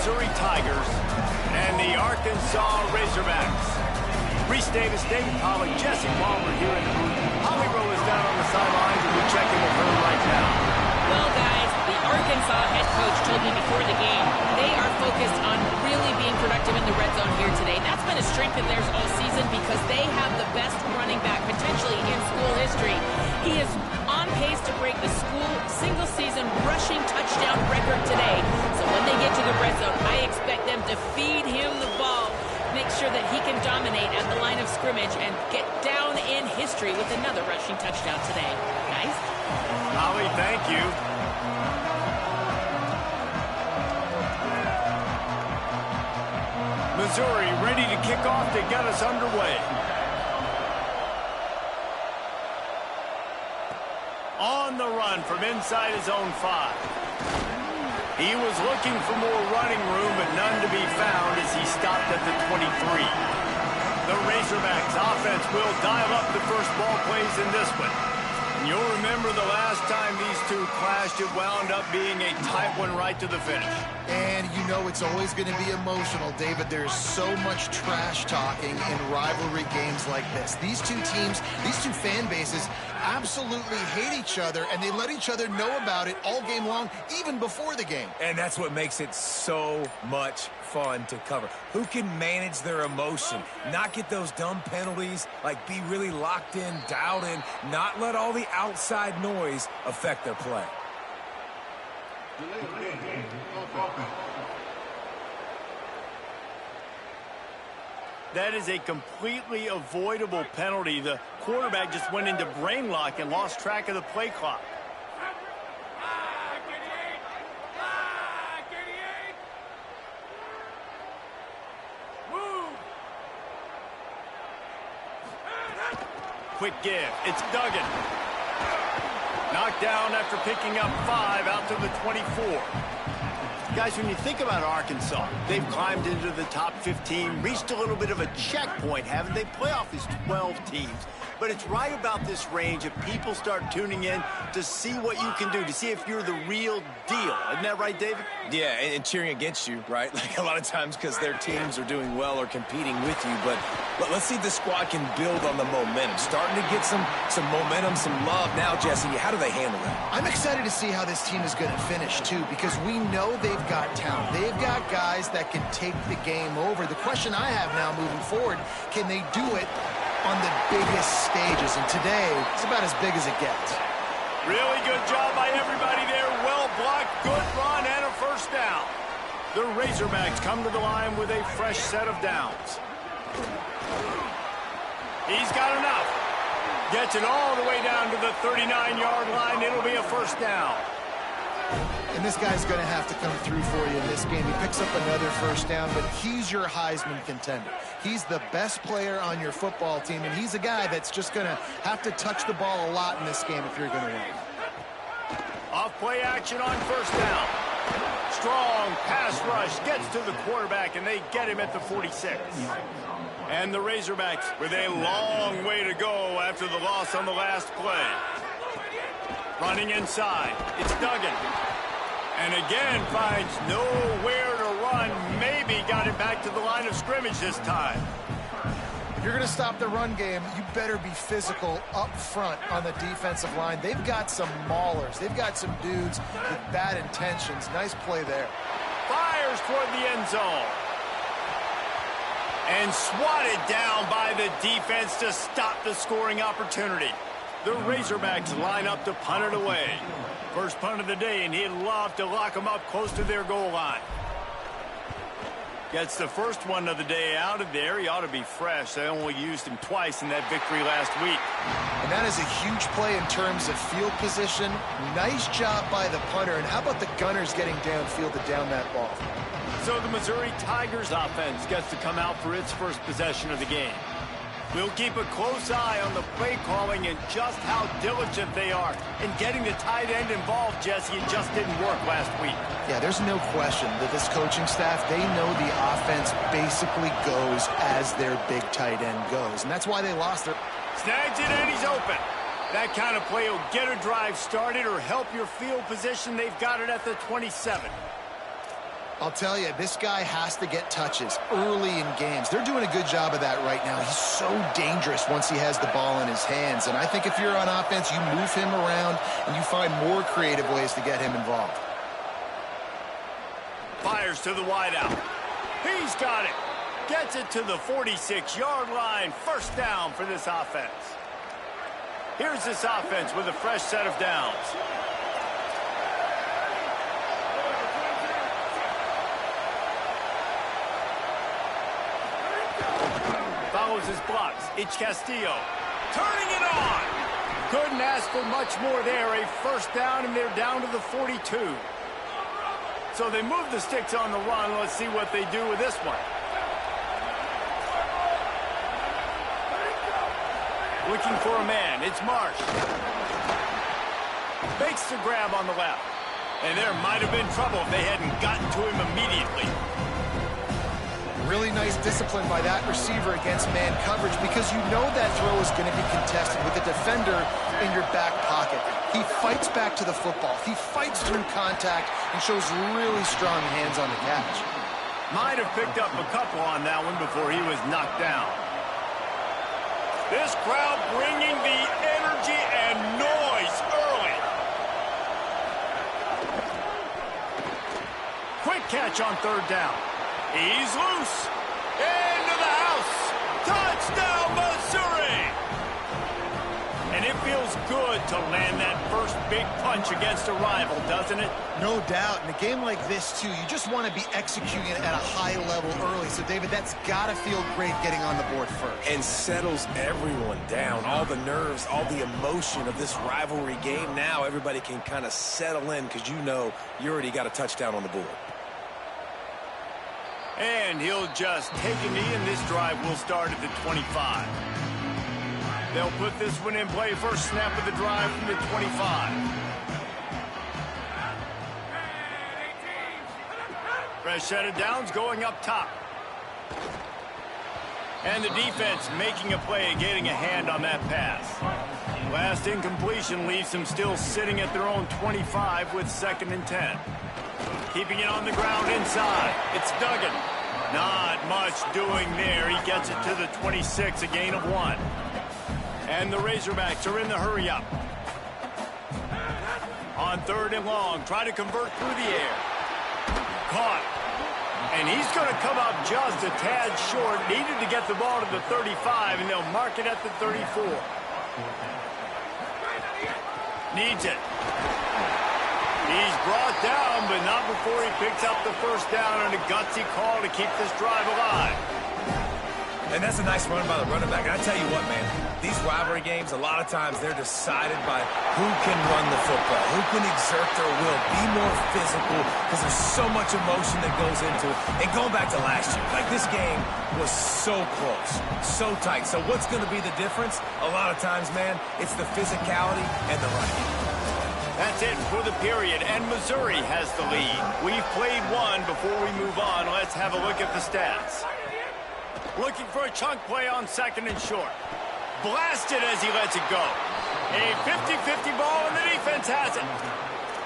Missouri Tigers and the Arkansas Razorbacks. Reese Davis, David Pollock, Jesse Palmer here in the booth. Holly Rowe is down on the sidelines, and we're checking with her right now. Well, guys, the Arkansas head coach told me before the game they are focused on really being productive in the red zone here today. That's been a strength of theirs all season because they have the best running back potentially in school history. He is on pace to break the school single-season rushing touchdown record today. So when they get to the red zone, I expect them to feed him the ball, make sure that he can dominate at the line of scrimmage and get down in history with another rushing touchdown today. Guys? Holly, thank you. Missouri ready to kick off to get us underway. On the run from inside his own 5. He was looking for more running room, but none to be found as he stopped at the 23. The Razorbacks offense will dial up the first ball plays in this one. And you'll remember the last time these two clashed, it wound up being a tight one right to the finish. And you know it's always going to be emotional, David. There's so much trash talking in rivalry games like this. These two teams, these two fan bases absolutely hate each other, and they let each other know about it all game long, even before the game. And that's what makes it so much fun to cover. Who can manage their emotion, not get those dumb penalties, like be really locked in, dialed in, not let all the outside noise affect their play. That is a completely avoidable penalty. The quarterback just went into brain lock and lost track of the play clock. Quick give. It's Duggan. Knocked down after picking up 5 out to the 24. Guys, when you think about Arkansas, they've climbed into the top 15, reached a little bit of a checkpoint, haven't they? Playoff is 12 teams. But it's right about this range if people start tuning in to see what you can do, to see if you're the real deal. Isn't that right, David? Yeah, and cheering against you, right? Like a lot of times because their teams are doing well or competing with you. But let's see if the squad can build on the momentum. Starting to get some momentum, some love. Now, Jesse, how do they handle that? I'm excited to see how this team is going to finish, too, because we know they've got talent. They've got guys that can take the game over. The question I have now moving forward, can they do it on the biggest stages? And today, it's about as big as it gets. Really good job by everybody there. Well blocked, good run, and a first down. The Razorbacks come to the line with a fresh set of downs. He's got enough. Gets it all the way down to the 39-yard line. It'll be a first down. And this guy's going to have to come through for you in this game. He picks up another first down, but he's your Heisman contender. He's the best player on your football team, and he's a guy that's just going to have to touch the ball a lot in this game if you're going to win. Off play action on first down. Strong pass rush gets to the quarterback, and they get him at the 46. And the Razorbacks with a long way to go after the loss on the last play. Running inside, it's Duggan. And again finds nowhere to run. Maybe got it back to the line of scrimmage this time. If you're going to stop the run game, you better be physical up front on the defensive line. They've got some maulers. They've got some dudes with bad intentions. Nice play there. Fires toward the end zone. And swatted down by the defense to stop the scoring opportunity. The Razorbacks line up to punt it away. First punt of the day, and he'd love to lock them up close to their goal line. Gets the first one of the day out of there. He ought to be fresh. They only used him twice in that victory last week. And that is a huge play in terms of field position. Nice job by the punter. And how about the Gunners getting downfield to down that ball? So the Missouri Tigers offense gets to come out for its first possession of the game. We'll keep a close eye on the play calling and just how diligent they are in getting the tight end involved, Jesse. It just didn't work last week. Yeah, there's no question that this coaching staff, they know the offense basically goes as their big tight end goes. And that's why they lost their... Snags it and he's open. That kind of play will get a drive started or help your field position. They've got it at the 27. I'll tell you, this guy has to get touches early in games. They're doing a good job of that right now. He's so dangerous once he has the ball in his hands. And I think if you're on offense, you move him around and you find more creative ways to get him involved. Fires to the wideout. He's got it. Gets it to the 46-yard line. First down for this offense. Here's this offense with a fresh set of downs. Follows his blocks. It's Castillo. Turning it on. Couldn't ask for much more there. A first down, and they're down to the 42. So they move the sticks on the run. Let's see what they do with this one. Looking for a man. It's Marsh. Makes the grab on the left. And there might have been trouble if they hadn't gotten to him immediately. Really nice discipline by that receiver against man coverage, because you know that throw is going to be contested with a defender in your back pocket. He fights back to the football. He fights through contact and shows really strong hands on the catch. Might have picked up a couple on that one before he was knocked down. This crowd bringing the energy and noise early. Quick catch on third down. He's loose. Into the house. Touchdown, Missouri. And it feels good to land that first big punch against a rival, doesn't it? No doubt. In a game like this, too, you just want to be executing it at a high level early. So, David, that's got to feel great getting on the board first. And settles everyone down. All the nerves, all the emotion of this rivalry game. Now everybody can kind of settle in because you know you already got a touchdown on the board. And he'll just take a knee, and this drive will start at the 25. They'll put this one in play. First snap of the drive from the 25. Fresh set of downs going up top. And the defense making a play and getting a hand on that pass. Last incompletion leaves them still sitting at their own 25 with 2nd and 10. Keeping it on the ground inside. It's Duggan. Not much doing there. He gets it to the 26, a gain of 1. And the Razorbacks are in the hurry-up. On 3rd and long, try to convert through the air. Caught. And he's going to come up just a tad short. Needed to get the ball to the 35, and they'll mark it at the 34. Needs it. He's brought down, but not before he picks up the first down on a gutsy call to keep this drive alive. And that's a nice run by the running back. And I tell you what, man, these rivalry games, a lot of times they're decided by who can run the football, who can exert their will, be more physical, because there's so much emotion that goes into it. And going back to last year, like this game was so close, so tight. So what's going to be the difference? A lot of times, man, it's the physicality and the running. That's it for the period, and Missouri has the lead. We've played one. Before we move on, let's have a look at the stats. Looking for a chunk play on 2nd and short. Blasted as he lets it go. A 50-50 ball, and the defense has it.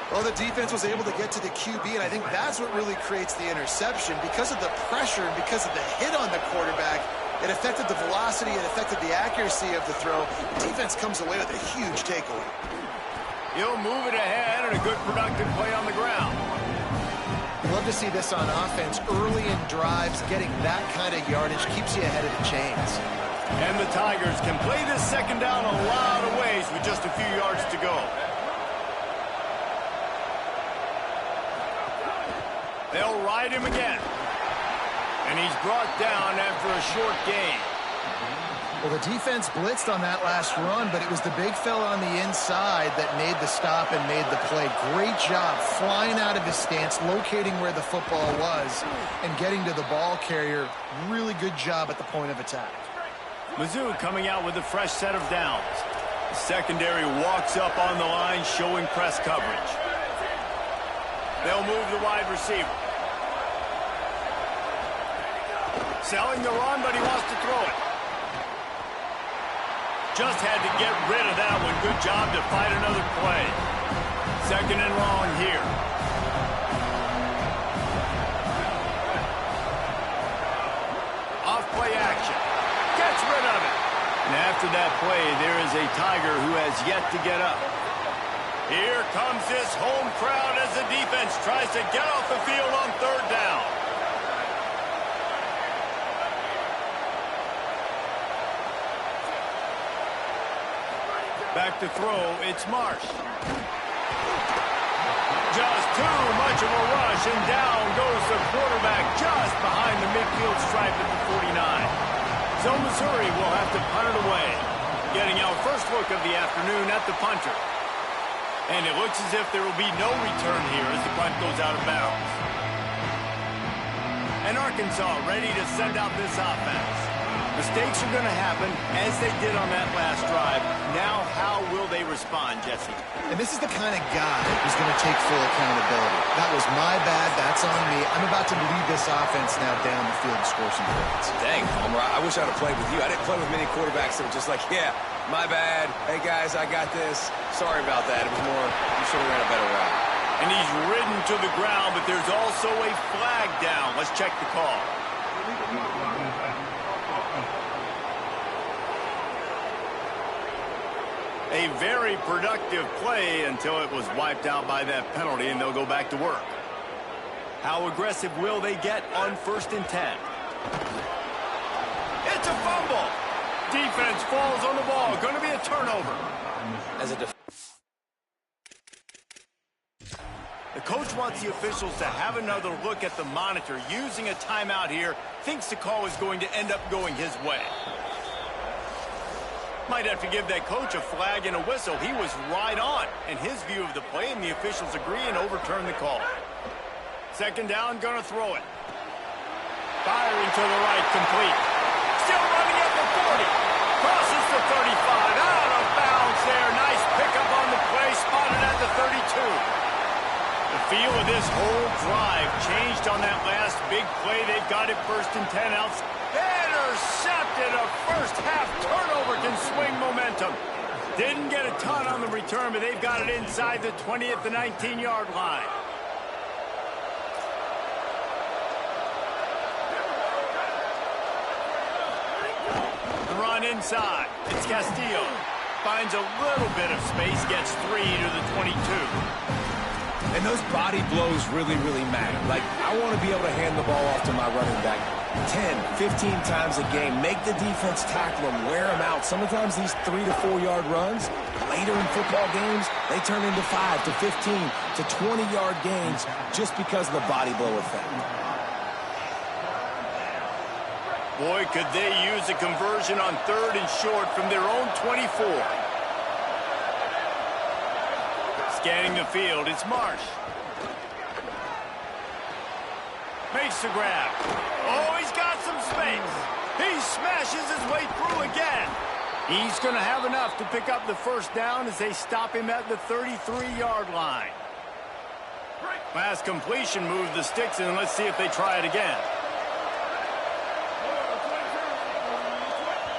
Well, the defense was able to get to the QB, and I think that's what really creates the interception. Because of the pressure and because of the hit on the quarterback, it affected the velocity, it affected the accuracy of the throw. The defense comes away with a huge takeaway. He'll move it ahead, and a good productive play on the ground. Love to see this on offense. Early in drives, getting that kind of yardage keeps you ahead of the chains. And the Tigers can play this 2nd down a lot of ways with just a few yards to go. They'll ride him again. And he's brought down after a short gain. Well, the defense blitzed on that last run, but it was the big fella on the inside that made the stop and made the play. Great job flying out of his stance, locating where the football was, and getting to the ball carrier. Really good job at the point of attack. Mizzou coming out with a fresh set of downs. The secondary walks up on the line, showing press coverage. They'll move the wide receiver. Selling the run, but he wants to throw it. Just had to get rid of that one. Good job to fight another play. 2nd and long here. after that play, there is a Tiger who has yet to get up. Here comes this home crowd as the defense tries to get off the field on third down. Back to throw, it's Marsh. Just too much of a rush, and down goes the quarterback just behind the midfield stripe at the 49. So Missouri will have to punt it away. Getting our first look of the afternoon at the punter. And it looks as if there will be no return here as the punt goes out of bounds. And Arkansas ready to send out this offense. Mistakes are going to happen, as they did on that last drive. Now, how will they respond, Jesse? And this is the kind of guy who's going to take full accountability. That was my bad. That's on me. I'm about to lead this offense now down the field and score some points. Dang, Homer, I wish I'd have played with you. I didn't play with many quarterbacks that were just like, yeah, my bad. Hey, guys, I got this. Sorry about that. It was more, you should have ran a better route. And he's ridden to the ground, but there's also a flag down. Let's check the call. A very productive play until it was wiped out by that penalty, and they'll go back to work. How aggressive will they get on 1st and 10? It's a fumble. Defense falls on the ball. Going to be a turnover. The coach wants the officials to have another look at the monitor. Using a timeout here, thinks the call is going to end up going his way. Might have to give that coach a flag and a whistle. He was right on in his view of the play, and the officials agree and overturn the call. 2nd down, gonna throw it. Firing to the right, complete. Still running at the 40. Crosses the 35. Out of bounds there. Nice pickup on the play. Spotted at the 32. The feel of this whole drive changed on that last big play. They've got it 1st and 10 outs. Intercepted. A first-half turnover can swing momentum. Didn't get a ton on the return, but they've got it inside the 20 at the 19-yard line. The run inside. It's Castillo. Finds a little bit of space, gets 3 to the 22. And those body blows really, really matter. Like, I want to be able to hand the ball off to my running back 10, 15 times a game. Make the defense tackle them, wear them out. Sometimes these 3 to 4 yard runs, later in football games, they turn into 5 to 15 to 20-yard gains just because of the body blow effect. Boy, could they use a conversion on 3rd and short from their own 24. Scanning the field, it's Marsh. Makes the grab. Oh, he's got some space. He smashes his way through again. He's going to have enough to pick up the 1st down as they stop him at the 33-yard line. Last completion moved the sticks, and let's see if they try it again.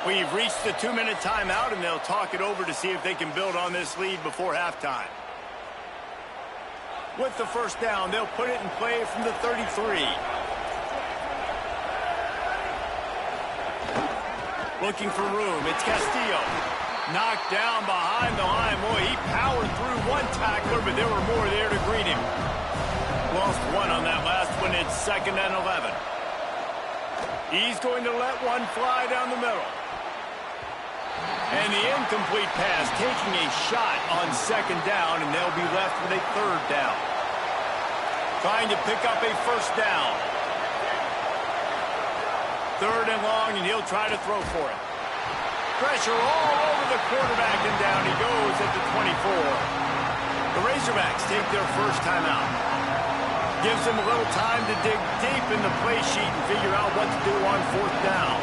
We've reached the 2-minute timeout, and they'll talk it over to see if they can build on this lead before halftime. With the 1st down, they'll put it in play from the 33. Looking for room, it's Castillo. Knocked down behind the line. Boy, he powered through one tackler, but there were more there to greet him. Lost 1 on that last one. It's 2nd and 11. He's going to let one fly down the middle. And the incomplete pass taking a shot on 2nd down, and they'll be left with a 3rd down. Trying to pick up a 1st down. 3rd and long, and he'll try to throw for it. Pressure all over the quarterback, and down he goes at the 24. The Razorbacks take their 1st timeout. Gives them a little time to dig deep in the play sheet and figure out what to do on 4th down.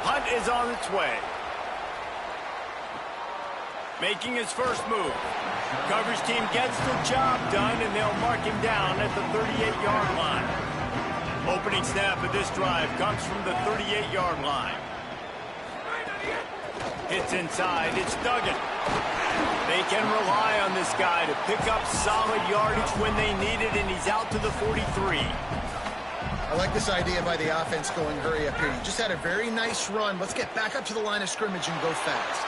Hunt is on its way. Making his first move. Coverage team gets the job done, and they'll mark him down at the 38-yard line. Opening snap of this drive comes from the 38-yard line. Hits inside. It's Duggan. They can rely on this guy to pick up solid yardage when they need it, and he's out to the 43. I like this idea by the offense going hurry up here. You just had a very nice run. Let's get back up to the line of scrimmage and go fast.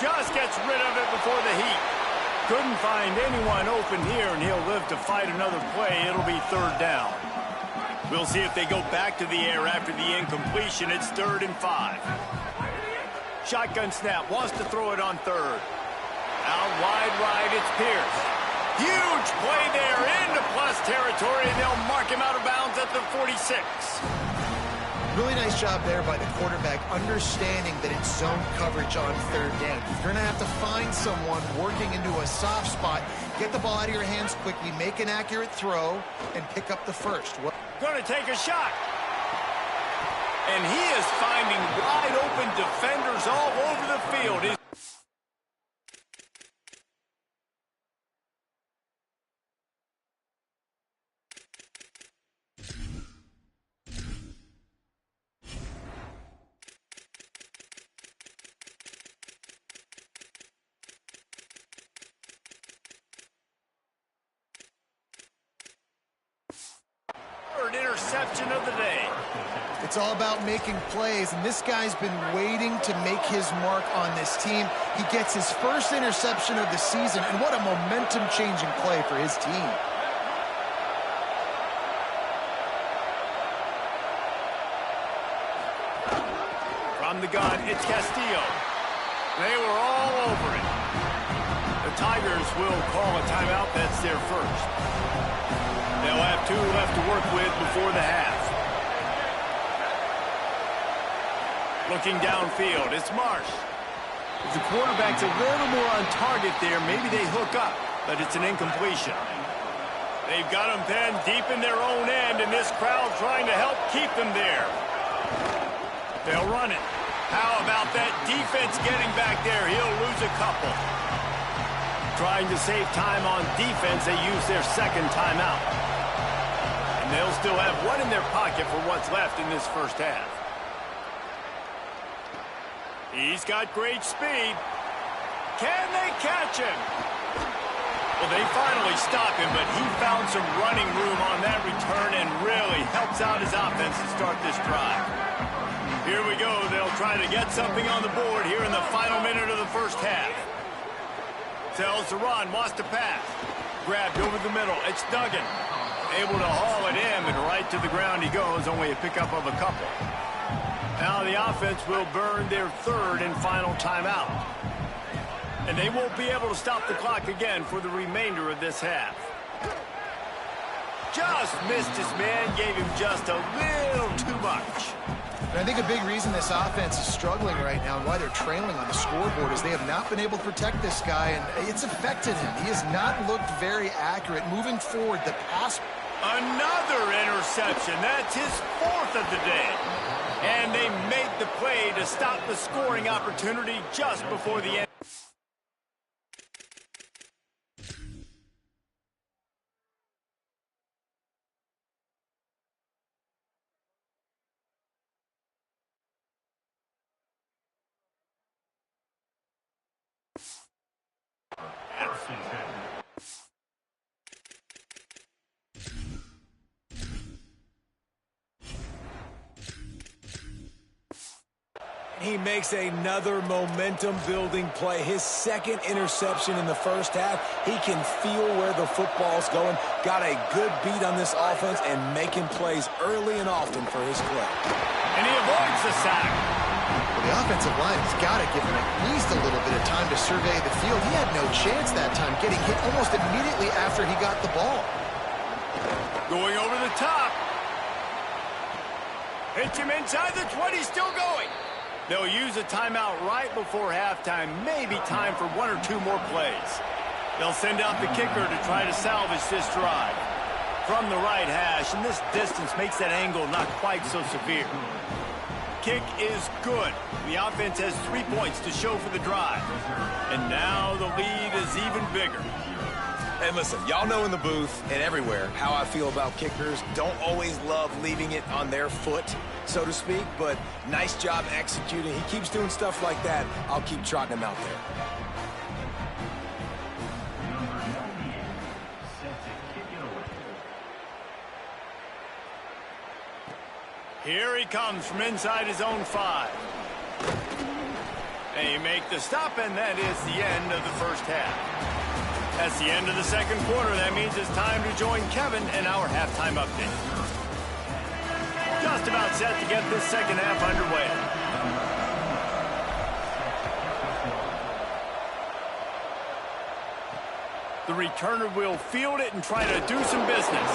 Just gets rid of it before the heat. Couldn't find anyone open here, and he'll live to fight another play. It'll be 3rd down. We'll see if they go back to the air after the incompletion. It's 3rd and 5. Shotgun snap, wants to throw it on 3rd. Out wide right, it's Pierce. Huge play there into plus territory, and they'll mark him out of bounds at the 46. Really nice job there by the quarterback, understanding that it's zone coverage on 3rd down. You're going to have to find someone working into a soft spot, get the ball out of your hands quickly, make an accurate throw, and pick up the first. Going to take a shot. And he is finding wide open defenders all over the field. Interception of the day. It's all about making plays, and this guy's been waiting to make his mark on this team. He gets his first interception of the season, and what a momentum-changing play for his team. From the gun, it's Castillo. They were all over it. The Tigers will call a timeout. That's their first. They'll have 2 left to work with before the half. Looking downfield, it's Marsh. If the quarterback's a little more on target there, maybe they hook up, but it's an incompletion. They've got them pinned deep in their own end, and this crowd trying to help keep them there. They'll run it. How about that defense getting back there? He'll lose a couple. Trying to save time on defense, they use their 2nd timeout. And they'll still have 1 in their pocket for what's left in this first half. He's got great speed. Can they catch him? Well, they finally stop him, but he found some running room on that return and really helps out his offense to start this drive. Here we go. They'll try to get something on the board here in the final minute of the first half. Tells to run, wants to pass. Grabbed over the middle. It's Duggan. Able to haul it in, and right to the ground he goes, only a pickup of a couple. Now the offense will burn their 3rd and final timeout. And they won't be able to stop the clock again for the remainder of this half. Just missed his man, gave him just a little too much. And I think a big reason this offense is struggling right now and why they're trailing on the scoreboard is they have not been able to protect this guy, and it's affected him. He has not looked very accurate. Moving forward, the pass... Another interception. That's his 4th of the day. And they make the play to stop the scoring opportunity just before the end. He makes another momentum-building play. His 2nd interception in the first half. He can feel where the football's going. Got a good beat on this offense and making plays early and often for his club. And he avoids the sack. Well, the offensive line has got to give him at least a little bit of time to survey the field. He had no chance that time, getting hit almost immediately after he got the ball. Going over the top. Hits him inside the 20, still going. They'll use a timeout right before halftime. Maybe time for 1 or 2 more plays. They'll send out the kicker to try to salvage this drive. From the right hash, and this distance makes that angle not quite so severe. Kick is good. The offense has 3 points to show for the drive. And now the lead is even bigger. And listen, y'all know in the booth and everywhere how I feel about kickers. Don't always love leaving it on their foot, so to speak, but nice job executing. He keeps doing stuff like that. I'll keep trotting him out there. Here he comes from inside his own 5. They make the stop, and that is the end of the first half. That's the end of the second quarter. That means it's time to join Kevin in our halftime update. Just about set to get this second half underway. The returner will field it and try to do some business.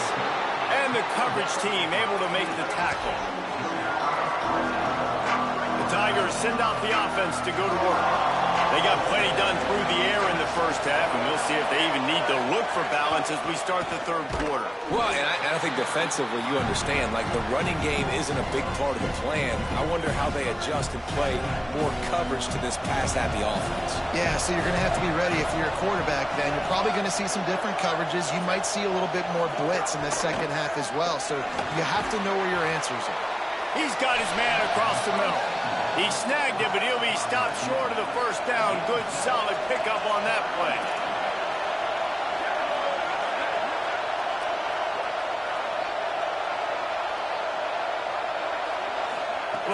And the coverage team able to make the tackle. The Tigers send out the offense to go to work. They got plenty done through the air in the first half, and we'll see if they even need to look for balance as we start the third quarter. Well, and I think defensively, you understand, like the running game isn't a big part of the plan. I wonder how they adjust and play more coverage to this pass-happy offense. Yeah, so you're going to have to be ready if you're a quarterback then. You're probably going to see some different coverages. You might see a little bit more blitz in the second half as well, so you have to know where your answers are. He's got his man across the middle. He snagged it, but he'll be stopped short of the first down. Good, solid pickup on that play.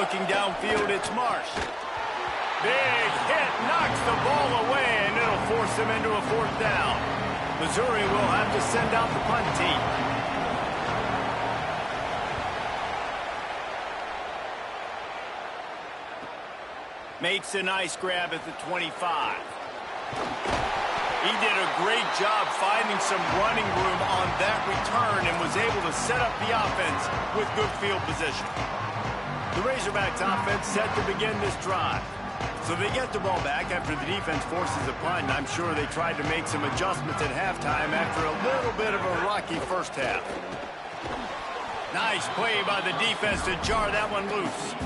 Looking downfield, it's Marsh. Big hit, knocks the ball away, and it'll force him into a 4th down. Missouri will have to send out the punt team. Makes a nice grab at the 25. He did a great job finding some running room on that return and was able to set up the offense with good field position. The Razorbacks offense set to begin this drive. So they get the ball back after the defense forces a punt, and I'm sure they tried to make some adjustments at halftime after a little bit of a rocky first half. Nice play by the defense to jar that one loose.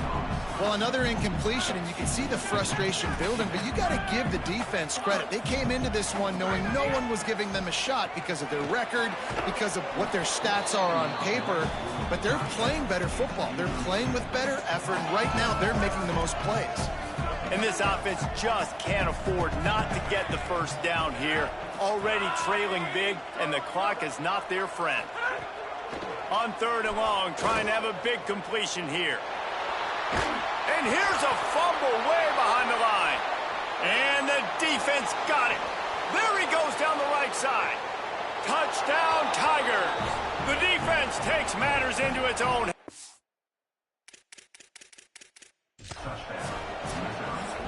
Well, another incompletion, and you can see the frustration building, but you got to give the defense credit. They came into this one knowing no one was giving them a shot because of their record, because of what their stats are on paper, but they're playing better football. They're playing with better effort, and right now they're making the most plays. And this offense just can't afford not to get the first down here. Already trailing big, and the clock is not their friend. On 3rd and long, trying to have a big completion here. And here's a fumble way behind the line. And the defense got it. There he goes down the right side. Touchdown, Tigers. The defense takes matters into its own.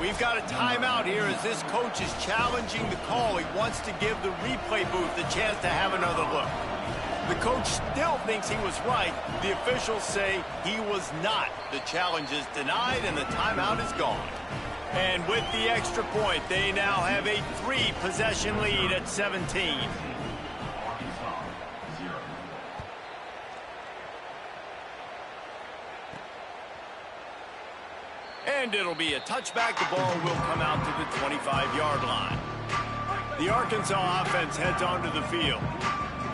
We've got a timeout here as this coach is challenging the call. He wants to give the replay booth the chance to have another look. The coach still thinks he was right. The officials say he was not. The challenge is denied, and the timeout is gone. And with the extra point, they now have a 3-possession lead at 17. And it'll be a touchback. The ball will come out to the 25-yard line. The Arkansas offense heads onto the field.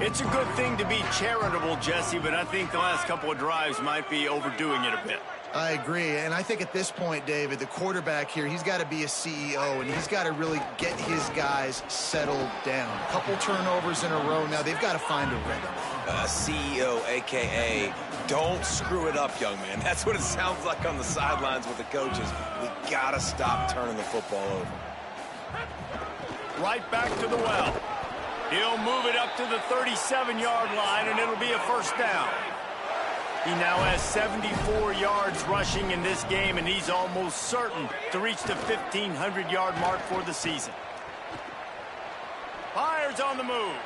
It's a good thing to be charitable, Jesse, but I think the last couple of drives might be overdoing it a bit. I agree, and I think at this point, David, the quarterback here, he's got to be a CEO, and he's got to really get his guys settled down. A couple turnovers in a row now. They've got to find a rhythm. CEO, a.k.a. don't screw it up, young man. That's what it sounds like on the sidelines with the coaches. We got to stop turning the football over. Right back to the well. He'll move it up to the 37-yard line, and it'll be a first down. He now has 74 yards rushing in this game, and he's almost certain to reach the 1,500-yard mark for the season. Fires on the move.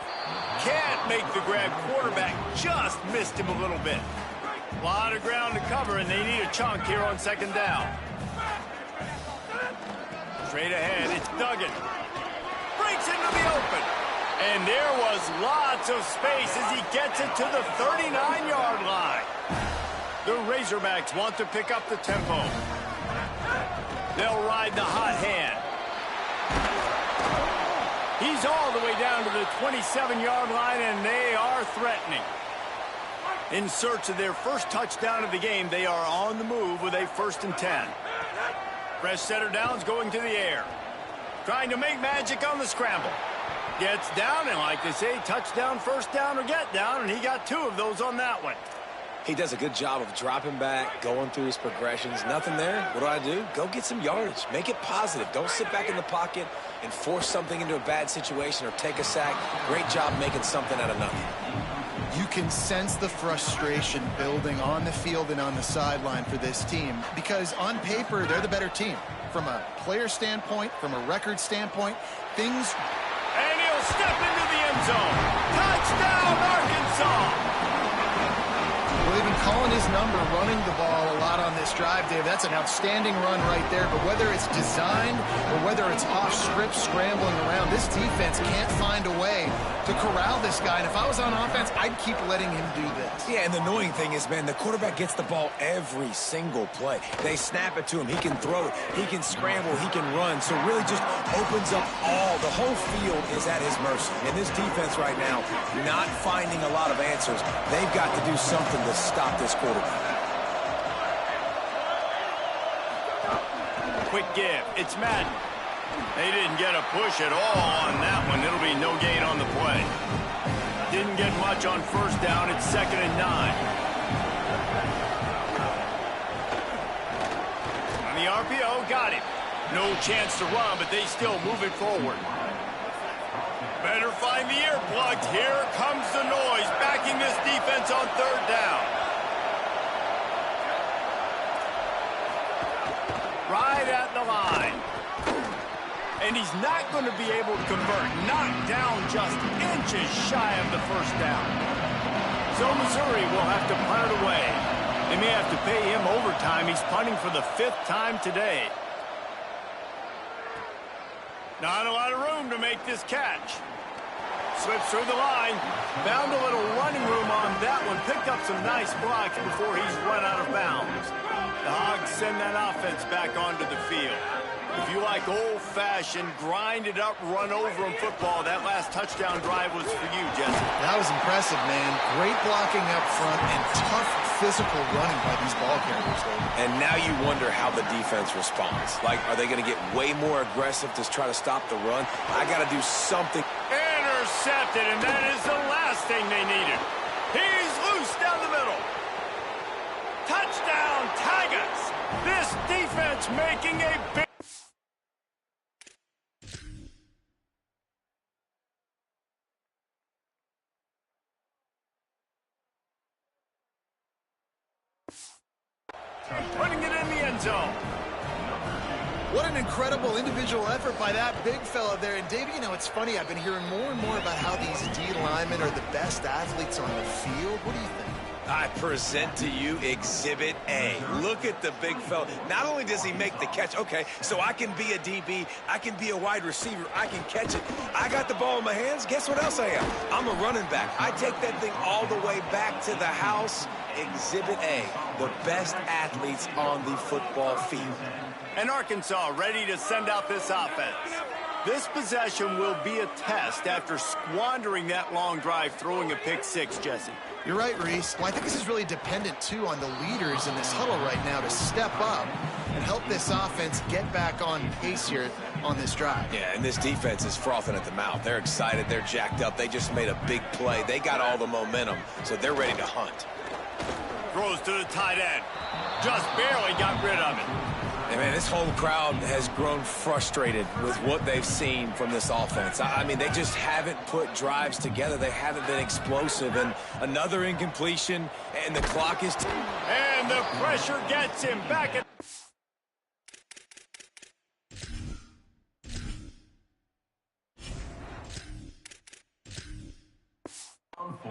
Can't make the grab. Quarterback just missed him a little bit. A lot of ground to cover, and they need a chunk here on 2nd down. Straight ahead, it's Duggan. Breaks into the open. And there was lots of space as he gets it to the 39-yard line. The Razorbacks want to pick up the tempo. They'll ride the hot hand. He's all the way down to the 27-yard line, and they are threatening. In search of their first touchdown of the game, they are on the move with a 1st and 10. Fresh setter downs going to the air. Trying to make magic on the scramble. Gets down, and like they say, touchdown, first down, or get down, and he got 2 of those on that one. He does a good job of dropping back, going through his progressions. Nothing there. What do? Go get some yardage. Make it positive. Don't sit back in the pocket and force something into a bad situation or take a sack. Great job making something out of nothing. You can sense the frustration building on the field and on the sideline for this team because on paper, they're the better team. From a player standpoint, from a record standpoint, things... And he'll step into the end zone. Touchdown, Arkansas! Well, they've been calling his number, running the ball a lot on this drive, Dave. That's an outstanding run right there. But whether it's designed or whether it's off script, scrambling around, this defense can't find a way to corral this guy. And if I was on offense, I'd keep letting him do this. Yeah, and the annoying thing is, man, the quarterback gets the ball every single play. They snap it to him. He can throw it. He can scramble. He can run. So it really just opens up the whole field is at his mercy. And this defense right now, not finding a lot of answers. They've got to do something to stop this quarterback. Quick give. It's Madden. They didn't get a push at all on that one. It'll be no gain on the play. Didn't get much on first down. It's 2nd and 9. On the RPO, got him. No chance to run, but they still move it forward. Better find the earplugs. Here comes the noise, backing this defense on 3rd down. Right at the line. And he's not going to be able to convert. Knocked down just inches shy of the first down. So Missouri will have to punt it away. They may have to pay him overtime. He's punting for the 5th time today. Not a lot of room to make this catch. Slips through the line. Found a little running room on that one. Picked up some nice blocks before he's run out of bounds. The Hogs send that offense back onto the field. If you like old-fashioned, grinded-up, run-over-'em football, that last touchdown drive was for you, Jesse. That was impressive, man. Great blocking up front and tough physical running by these ball carriers. And now you wonder how the defense responds. Like, are they going to get way more aggressive to try to stop the run? I got to do something. Intercepted, and that is the last thing they needed. He's loose down the middle. Touchdown, Tigers! This defense making a big... Putting it in the end zone. What an incredible individual effort by that big fella there. And, Dave, you know, it's funny. I've been hearing more and more about how these D linemen are the best athletes on the field. What do you think? I present to you Exhibit A. Look at the big fella. Not only does he make the catch, okay, so I can be a DB, I can be a wide receiver, I can catch it. I got the ball in my hands. Guess what else I am? I'm a running back. I take that thing all the way back to the house. Exhibit A, the best athletes on the football field. And Arkansas ready to send out this offense. This possession will be a test after squandering that long drive, throwing a pick six, Jesse. You're right, Reese. Well, I think this is really dependent, too, on the leaders in this huddle right now to step up and help this offense get back on pace here on this drive. Yeah, and this defense is frothing at the mouth. They're excited. They're jacked up. They just made a big play. They got all the momentum, so they're ready to hunt. Throws to the tight end. Just barely got rid of it. And, man, this whole crowd has grown frustrated with what they've seen from this offense. I mean, they just haven't put drives together. They haven't been explosive. And another incompletion, and the clock is... And the pressure gets him back at...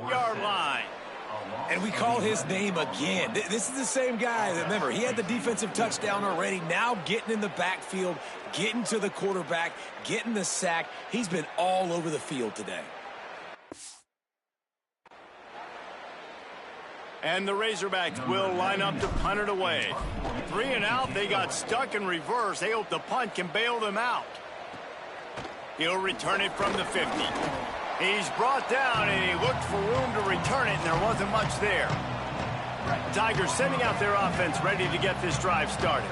yard line. And we call his name again. This is the same guy. Remember, he had the defensive touchdown already. Now getting in the backfield, getting to the quarterback, getting the sack. He's been all over the field today. And the Razorbacks will line up to punt it away. 3 and out. They got stuck in reverse. They hope the punt can bail them out. He'll return it from the 50. He's brought down, and he looked for room to return it, and there wasn't much there. Tigers sending out their offense ready to get this drive started.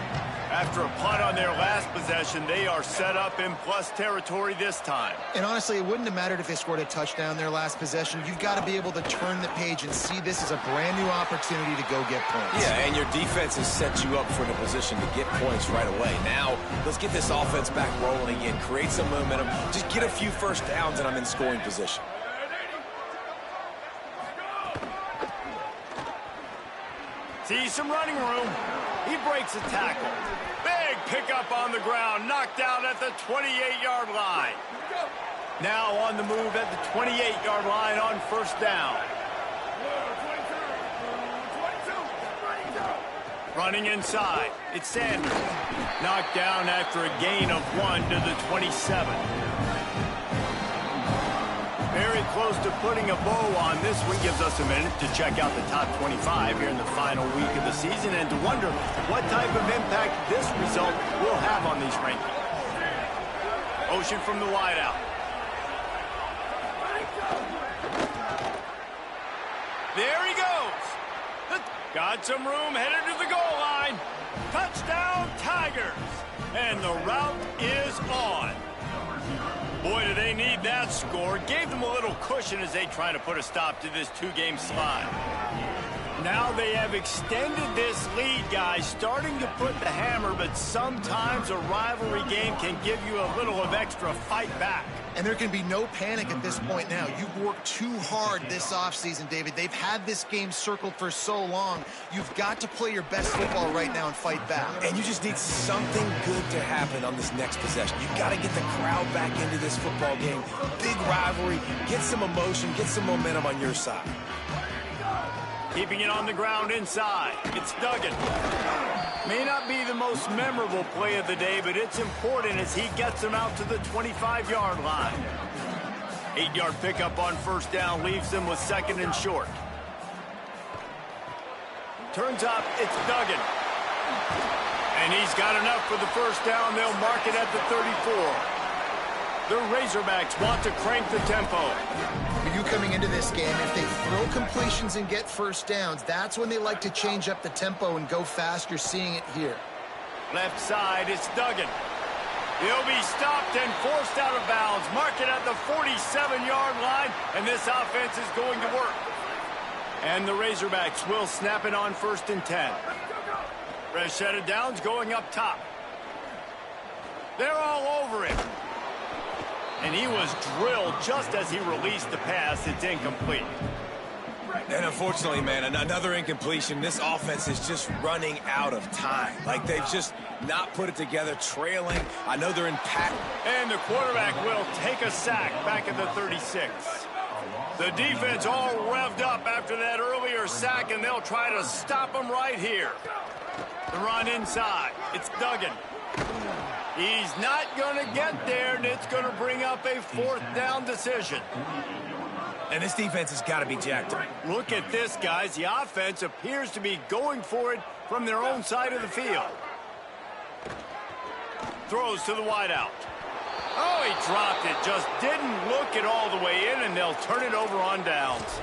After a punt on their last possession, they are set up in plus territory this time. And honestly, it wouldn't have mattered if they scored a touchdown their last possession. You've got to be able to turn the page and see this as a brand new opportunity to go get points. Yeah, and your defense has set you up for the position to get points right away. Now, let's get this offense back rolling again, create some momentum, just get a few first downs, and I'm in scoring position. Sees some running room. He breaks a tackle. Big pickup on the ground, knocked out at the 28-yard line. Now on the move at the 28-yard line on first down. Running inside, it's Sanders. Knocked down after a gain of 1 to the 27. Very close to putting a bow on this one. Gives us a minute to check out the top 25 here in the final week of the season and to wonder what type of impact this result will have on these rankings. Motion from the wideout. There he goes. Got some room, headed to the goal line. Touchdown, Tigers. And the route is on. Boy, do they need that score. Gave them a little cushion as they try to put a stop to this two-game slide. Now they have extended this lead, guys, starting to put the hammer, but sometimes a rivalry game can give you a little of extra fight back. And there can be no panic at this point now. You've worked too hard this offseason, David. They've had this game circled for so long. You've got to play your best football right now and fight back. And you just need something good to happen on this next possession. You've got to get the crowd back into this football game. Big rivalry. Get some emotion. Get some momentum on your side. Keeping it on the ground inside. It's Duggan. May not be the most memorable play of the day, but it's important as he gets them out to the 25-yard line. 8-yard pickup on first down leaves them with second and short. Turns up, it's Duggan. And he's got enough for the first down. They'll mark it at the 34. The Razorbacks want to crank the tempo. For you coming into this game, if they throw completions and get first downs, that's when they like to change up the tempo and go fast. You're seeing it here. Left side, it's Duggan. He'll be stopped and forced out of bounds. Mark it at the 47-yard line, and this offense is going to work. And the Razorbacks will snap it on first and 10. Fresh set of downs going up top. They're all over him. And he was drilled just as he released the pass. It's incomplete. And unfortunately, man, another incompletion. This offense is just running out of time. Like they've just not put it together, trailing. I know they're in pack. And the quarterback will take a sack back at the 36. The defense all revved up after that earlier sack, and they'll try to stop him right here. The run inside. It's Duggan. He's not going to get there, and it's going to bring up a fourth down decision. And this defense has got to be jacked up. Look at this, guys. The offense appears to be going for it from their own side of the field. Throws to the wideout. Oh, he dropped it. Just didn't look it all the way in, and they'll turn it over on downs.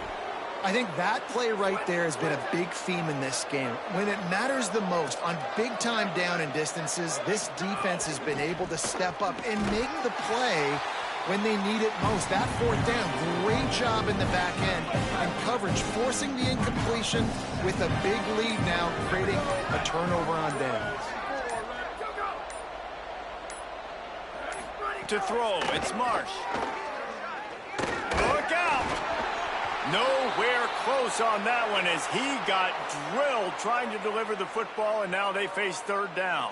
I think that play right there has been a big theme in this game. When it matters the most, on big-time down and distances, this defense has been able to step up and make the play when they need it most. That fourth down, great job in the back end and coverage, forcing the incompletion with a big lead now, creating a turnover on downs. To throw, it's Marsh. Look out! Nowhere close on that one as he got drilled trying to deliver the football, and now they face third down.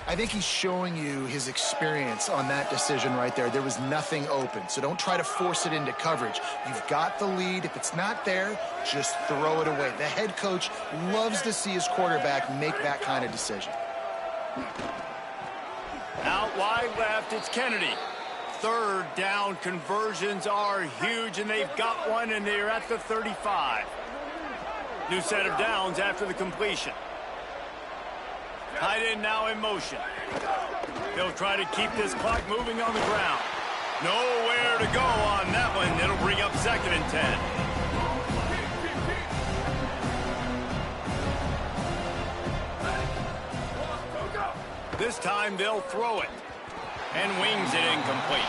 I think he's showing you his experience on that decision right there. There was nothing open, so don't try to force it into coverage. You've got the lead. If it's not there, just throw it away. The head coach loves to see his quarterback make that kind of decision. Out wide left, it's Kennedy. Third down conversions are huge, and they've got one, and they're at the 35. New set of downs after the completion. Tight end now in motion. They'll try to keep this clock moving on the ground. Nowhere to go on that one. It'll bring up second and 10. time they'll throw it. And wings it incomplete.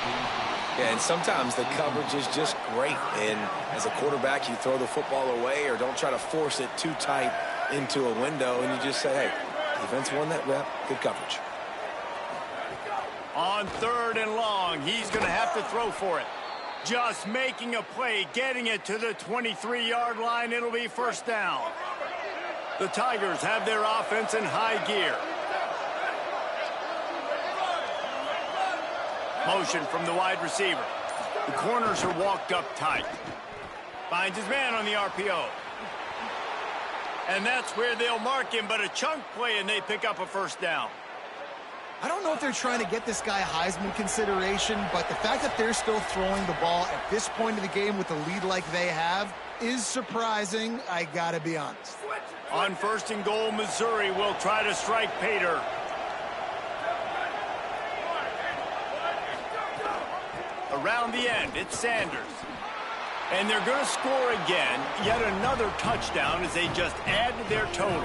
Yeah, and sometimes the coverage is just great. And as a quarterback, you throw the football away or don't try to force it too tight into a window. And you just say, hey, defense won that rep. Good coverage. On 3rd and long, he's going to have to throw for it. Just making a play, getting it to the 23-yard line. It'll be first down. The Tigers have their offense in high gear. Motion from the wide receiver. The corners are walked up tight. Finds his man on the RPO. And that's where they'll mark him, but a chunk play, and they pick up a first down. I don't know if they're trying to get this guy Heisman consideration, but the fact that they're still throwing the ball at this point of the game with a lead like they have is surprising, I gotta be honest. On 1st and goal, Missouri will try to strike Pater. Around the end, it's Sanders. And they're going to score again. Yet another touchdown as they just add to their total.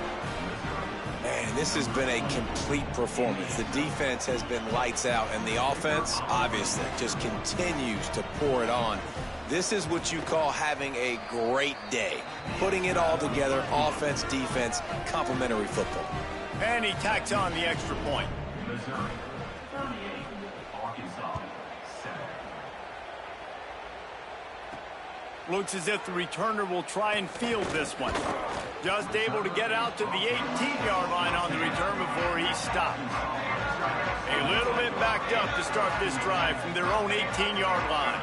Man, this has been a complete performance. The defense has been lights out, and the offense, obviously, just continues to pour it on. This is what you call having a great day. Putting it all together, offense, defense, complementary football. And he tacks on the extra point. Missouri, 38, Arkansas, 7. Looks as if the returner will try and field this one. Just able to get out to the 18-yard line on the return before he stopped. A little bit backed up to start this drive from their own 18-yard line.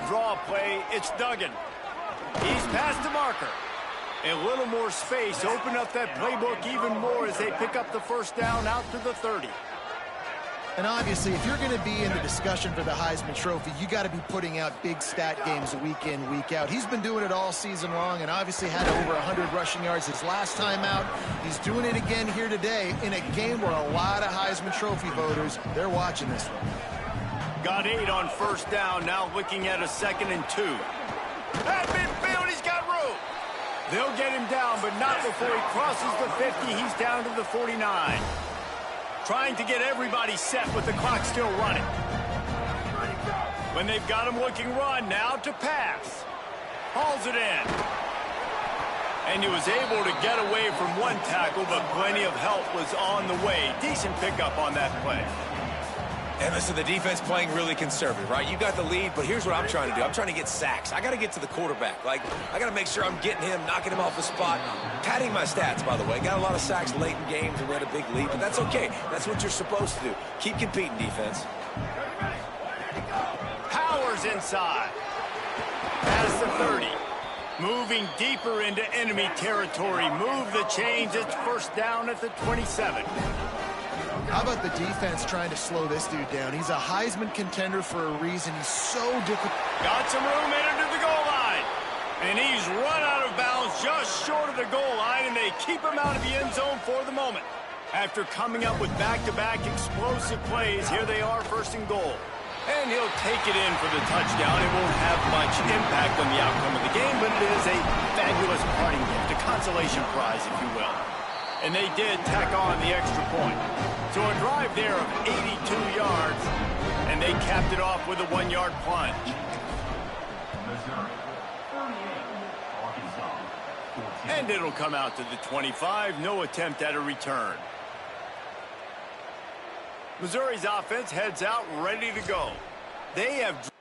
Draw play, it's Duggan. He's past the marker. A little more space, open up that playbook even more as they pick up the first down out to the 30. And obviously, if you're going to be in the discussion for the Heisman Trophy, you got to be putting out big stat games week in, week out. He's been doing it all season long and obviously had over 100 rushing yards his last time out. He's doing it again here today in a game where a lot of Heisman Trophy voters, they're watching this one. Got 8 on first down, now looking at a 2nd and 2. At midfield, he's got room. They'll get him down, but not before he crosses the 50. He's down to the 49. Trying to get everybody set with the clock still running. When they've got him looking run, now to pass. Hauls it in. And he was able to get away from one tackle, but plenty of help was on the way. Decent pickup on that play. And listen, the defense playing really conservative, right? You got the lead, but here's what I'm trying to do. I'm trying to get sacks. I got to get to the quarterback. Like, I got to make sure I'm getting him, knocking him off the spot. Padding my stats, by the way. Got a lot of sacks late in games and we had a big lead, but that's okay. That's what you're supposed to do. Keep competing, defense. Powers inside. Past the 30. Moving deeper into enemy territory. Move the chains. It's first down at the 27. How about the defense trying to slow this dude down? He's a Heisman contender for a reason. He's so difficult. Got some room in to the goal line. And he's run out of bounds just short of the goal line, and they keep him out of the end zone for the moment. After coming up with back-to-back explosive plays, here they are, 1st and goal. And he'll take it in for the touchdown. It won't have much impact on the outcome of the game, but it is a fabulous parting gift, a consolation prize, if you will. And they did tack on the extra point. So a drive there of 82 yards, and they capped it off with a 1-yard plunge. Missouri, 38, Arkansas, 14. And it'll come out to the 25. No attempt at a return. Missouri's offense heads out ready to go. They have